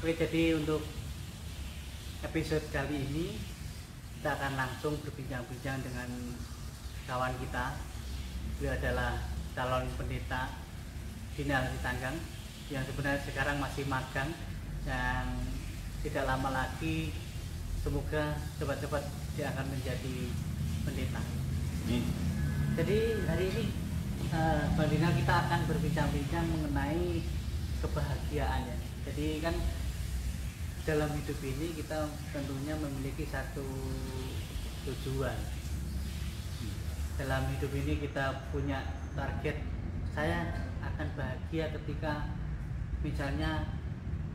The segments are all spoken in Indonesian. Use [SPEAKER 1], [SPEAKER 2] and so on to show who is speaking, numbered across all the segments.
[SPEAKER 1] Oke, jadi untuk episode kali ini kita akan langsung berbincang-bincang dengan kawan kita. Beliau adalah calon pendeta Binal Sitanggang yang sebenarnya sekarang masih magang dan tidak lama lagi semoga cepat-cepat dia akan menjadi pendeta. Jadi hari ini Bang Dina kita akan berbincang-bincang mengenai kebahagiaan ya. Jadi kan dalam hidup ini kita tentunya memiliki satu tujuan. Dalam hidup ini kita punya target, saya akan bahagia ketika misalnya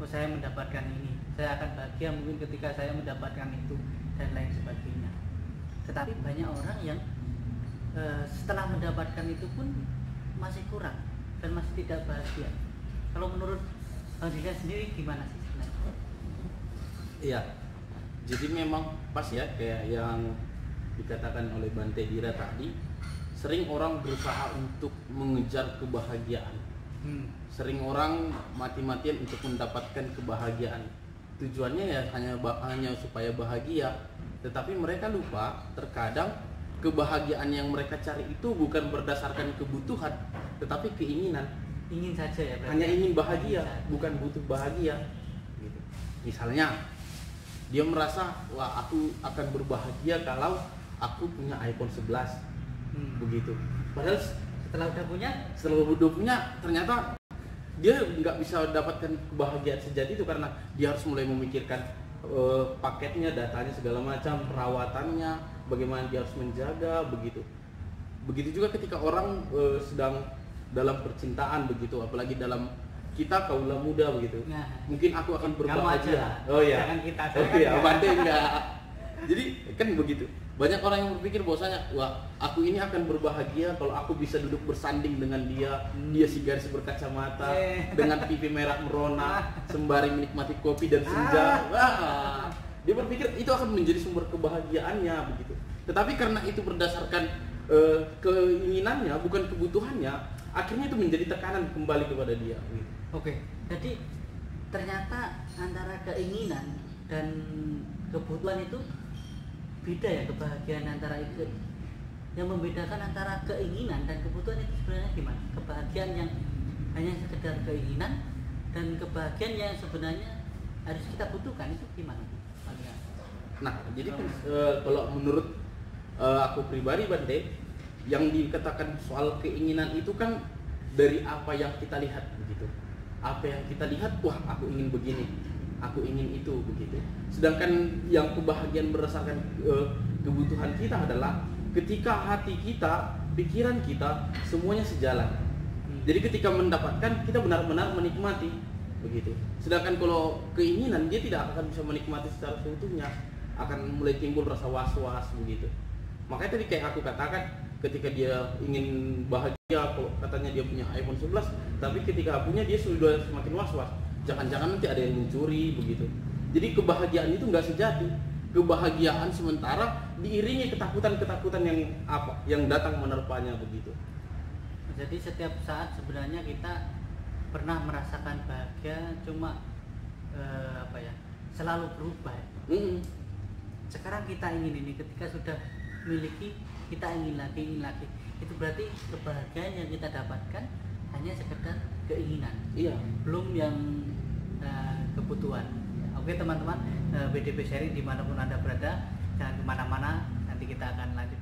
[SPEAKER 1] saya mendapatkan ini, saya akan bahagia mungkin ketika saya mendapatkan itu dan lain sebagainya. Tetapi banyak orang yang setelah mendapatkan itu pun masih kurang dan masih tidak bahagia. Kalau menurut Bang Dina sendiri gimana sih sebenarnya?
[SPEAKER 2] Iya, jadi memang pas ya kayak yang dikatakan oleh Bante Dira tadi, sering orang berusaha untuk mengejar kebahagiaan. Sering orang mati-matian untuk mendapatkan kebahagiaan. Tujuannya ya hanya supaya bahagia, tetapi mereka lupa terkadang kebahagiaan yang mereka cari itu bukan berdasarkan kebutuhan, tetapi keinginan.
[SPEAKER 1] Ingin saja ya berarti?
[SPEAKER 2] Hanya ingin bahagia, bukan butuh bahagia gitu. Misalnya dia merasa, wah aku akan berbahagia kalau aku punya iPhone 11 begitu. Padahal
[SPEAKER 1] setelah udah punya
[SPEAKER 2] ternyata dia nggak bisa dapatkan kebahagiaan sejati itu karena dia harus mulai memikirkan paketnya, datanya segala macam, perawatannya, bagaimana dia harus menjaga begitu. Begitu juga ketika orang sedang dalam percintaan begitu, apalagi dalam kita kaula muda begitu. Nah, mungkin aku akan berbahagia.
[SPEAKER 1] Oh iya. Jangan kita.
[SPEAKER 2] Oh iya, Bante enggak. Jadi kan begitu. Banyak orang yang berpikir bahwasanya, wah, aku ini akan berbahagia kalau aku bisa duduk bersanding dengan dia, dia sigaris berkacamata, dengan pipi merah merona, sembari menikmati kopi dan senja. Wah, dia berpikir itu akan menjadi sumber kebahagiaannya begitu. Tetapi karena itu berdasarkan keinginannya, bukan kebutuhannya, akhirnya itu menjadi tekanan kembali kepada dia. Gitu.
[SPEAKER 1] Oke, jadi ternyata antara keinginan dan kebutuhan itu beda ya, kebahagiaan antara itu. Yang membedakan antara keinginan dan kebutuhan itu sebenarnya gimana? Kebahagiaan yang hanya sekedar keinginan dan kebahagiaan yang sebenarnya harus kita butuhkan itu gimana?
[SPEAKER 2] Nah, jadi kalau menurut aku pribadi Bante, yang dikatakan soal keinginan itu kan dari apa yang kita lihat begitu. Apa yang kita lihat, wah aku ingin begini, aku ingin itu begitu. Sedangkan yang kebahagiaan berdasarkan kebutuhan kita adalah ketika hati kita, pikiran kita semuanya sejalan. Jadi ketika mendapatkan kita benar-benar menikmati begitu. Sedangkan kalau keinginan dia tidak akan bisa menikmati secara seutuhnya, akan mulai timbul rasa was-was begitu. Makanya tadi kayak aku katakan, ketika dia ingin bahagia, kalau katanya dia punya iPhone 11, tapi ketika punya dia sudah semakin was-was. Jangan-jangan nanti ada yang mencuri begitu. Jadi kebahagiaan itu nggak sejati. Kebahagiaan sementara diiringi ketakutan-ketakutan yang datang menerpanya begitu.
[SPEAKER 1] Jadi setiap saat sebenarnya kita pernah merasakan bahagia, cuma selalu berubah. Sekarang kita ingin ini, ketika sudah miliki kita ingin lagi. Itu berarti kebahagiaan yang kita dapatkan hanya sekedar keinginan.
[SPEAKER 2] Iya.
[SPEAKER 1] Belum yang kebutuhan. Oke teman-teman, BDP sharing dimanapun Anda berada, jangan kemana-mana, nanti kita akan lanjut.